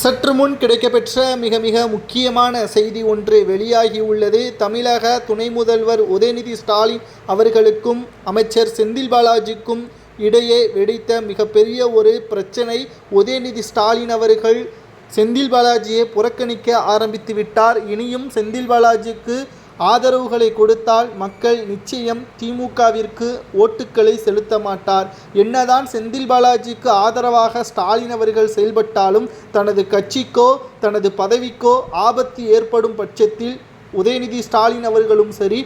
சற்று முன் கிடைக்கப்பெற்ற மிக முக்கியமான செய்தி ஒன்று வெளியாகியுள்ளது. தமிழக துணை முதல்வர் உதயநிதி ஸ்டாலின் அவர்களுக்கும் அமைச்சர் செந்தில் பாலாஜிக்கும் இடையே வெடித்த மிகப்பெரிய ஒரு பிரச்சனை. உதயநிதி ஸ்டாலின் அவர்கள் செந்தில் பாலாஜியை புறக்கணிக்க ஆரம்பித்து விட்டார். இனியும் செந்தில் பாலாஜிக்கு ஆதரவுகளை கொடுத்தால் மக்கள் நிச்சயம் திமுகவிற்கு ஓட்டுக்களை செலுத்த மாட்டார். என்னதான் செந்தில் பாலாஜிக்கு ஆதரவாக ஸ்டாலின் அவர்கள் செயல்பட்டாலும் தனது கட்சிக்கோ தனது பதவிக்கோ ஆபத்து ஏற்படும் பட்சத்தில் உதயநிதி ஸ்டாலின் அவர்களும் சரி,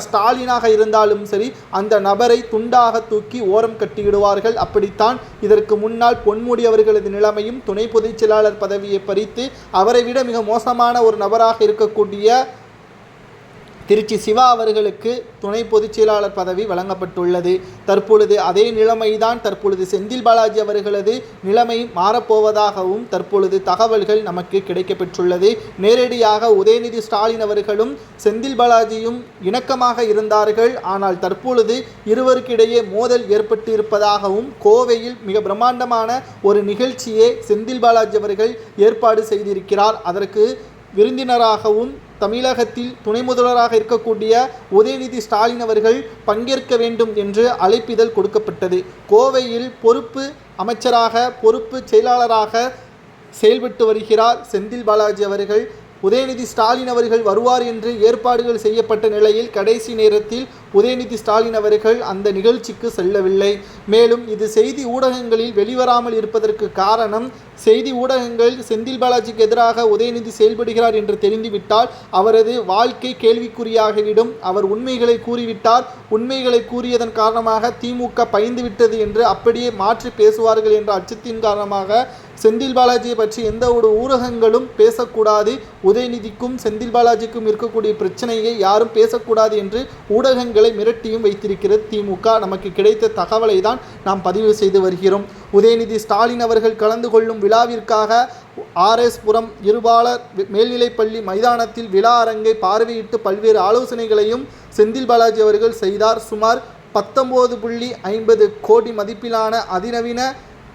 ஸ்டாலினாக இருந்தாலும் சரி, அந்த நபரை துண்டாக தூக்கி ஓரம் கட்டிவிடுவார்கள். அப்படித்தான் இதற்கு முன்னால் பொன்முடி அவர்களது நிலைமையும் துணை பொதுச் செயலாளர் பதவியை பறித்து அவரை விட மிக மோசமான ஒரு நபராக இருக்கக்கூடிய திருச்சி சிவா அவர்களுக்கு துணை பொதுச் செயலாளர் பதவி வழங்கப்பட்டுள்ளது. தற்பொழுது அதே நிலைமைதான் தற்பொழுது செந்தில் பாலாஜி அவர்களது நிலைமை மாறப்போவதாகவும் தற்பொழுது தகவல்கள் நமக்கு கிடைக்கப்பெற்றுள்ளது. நேரடியாக உதயநிதி ஸ்டாலின் அவர்களும் செந்தில் பாலாஜியும் இணக்கமாக இருந்தார்கள். ஆனால் தற்பொழுது இருவருக்கிடையே மோதல் ஏற்பட்டிருப்பதாகவும் கோவையில் மிக பிரம்மாண்டமான ஒரு நிகழ்ச்சியை செந்தில் பாலாஜி அவர்கள் ஏற்பாடு செய்திருக்கிறார். அதற்கு விருந்தினராகவும் தமிழகத்தில் துணை முதல்வராக இருக்கக்கூடிய உதயநிதி ஸ்டாலின் அவர்கள் பங்கேற்க வேண்டும் என்று அழைப்பிதழ் கொடுக்கப்பட்டது. கோவையில் பொறுப்பு அமைச்சராக பொறுப்பு செயலாளராக செயல்பட்டு வருகிறார் செந்தில் பாலாஜி அவர்கள். உதயநிதி ஸ்டாலின் அவர்கள் வருவார் என்று ஏற்பாடுகள் செய்யப்பட்ட நிலையில் கடைசி நேரத்தில் உதயநிதி ஸ்டாலின் அவர்கள் அந்த நிகழ்ச்சிக்கு செல்லவில்லை. மேலும் இது செய்தி ஊடகங்களில் வெளிவராமல் இருப்பதற்கு காரணம், செய்தி ஊடகங்கள் செந்தில் பாலாஜிக்கு எதிராக உதயநிதி செயல்படுகிறார் என்று தெரிந்துவிட்டால் அவரது வாழ்க்கை கேள்விக்குறியாகிவிடும். அவர் உண்மைகளை கூறிவிட்டார், உண்மைகளை கூறியதன் காரணமாக திமுக பயந்துவிட்டது என்று அப்படியே மாற்றி பேசுவார்கள் என்ற அச்சத்தின் காரணமாக செந்தில் பாலாஜியை பற்றி எந்த ஒரு ஊடகங்களும் பேசக்கூடாது, உதயநிதிக்கும் செந்தில் பாலாஜிக்கும் இருக்கக்கூடிய பிரச்சனையை யாரும் பேசக்கூடாது என்று ஊடகங்களை மிரட்டியும் வைத்திருக்கிறது திமுக. நமக்கு கிடைத்த தகவலை தான் நாம் பதிவு செய்து வருகிறோம். உதயநிதி ஸ்டாலின் அவர்கள் கலந்து கொள்ளும் விழாவிற்காக RS புரம் இருபாலர் மேல்நிலைப்பள்ளி மைதானத்தில் விழா அரங்கை பார்வையிட்டு பல்வேறு ஆலோசனைகளையும் செந்தில் பாலாஜி அவர்கள் செய்தார். சுமார் 19.50 கோடி மதிப்பிலான அதிநவீன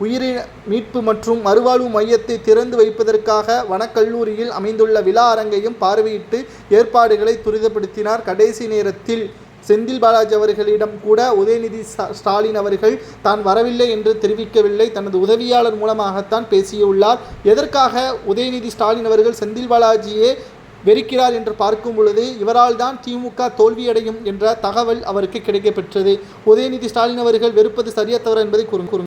உயிரின மீட்பு மற்றும் மறுவாழ்வு மையத்தை திறந்து வைப்பதற்காக வனக்கல்லூரியில் அமைந்துள்ள விழா அரங்கையும் பார்வையிட்டு ஏற்பாடுகளை துரிதப்படுத்தினார். கடைசி நேரத்தில் செந்தில் பாலாஜி அவர்களிடம் கூட உதயநிதி ஸ்டாலின் அவர்கள் தான் வரவில்லை என்று தெரிவிக்கவில்லை, தனது உதவியாளர் மூலமாகத்தான் பேசியுள்ளார். எதற்காக உதயநிதி ஸ்டாலின் அவர்கள் செந்தில் பாலாஜியே வெறுக்கிறார் என்று பார்க்கும் பொழுது இவரால் தான் திமுக தோல்வியடையும் என்ற தகவல் அவருக்கு கிடைக்கப்பெற்றது. உதயநிதி ஸ்டாலின் அவர்கள் வெறுப்பது சரியா தவறு என்பதை கூறும்.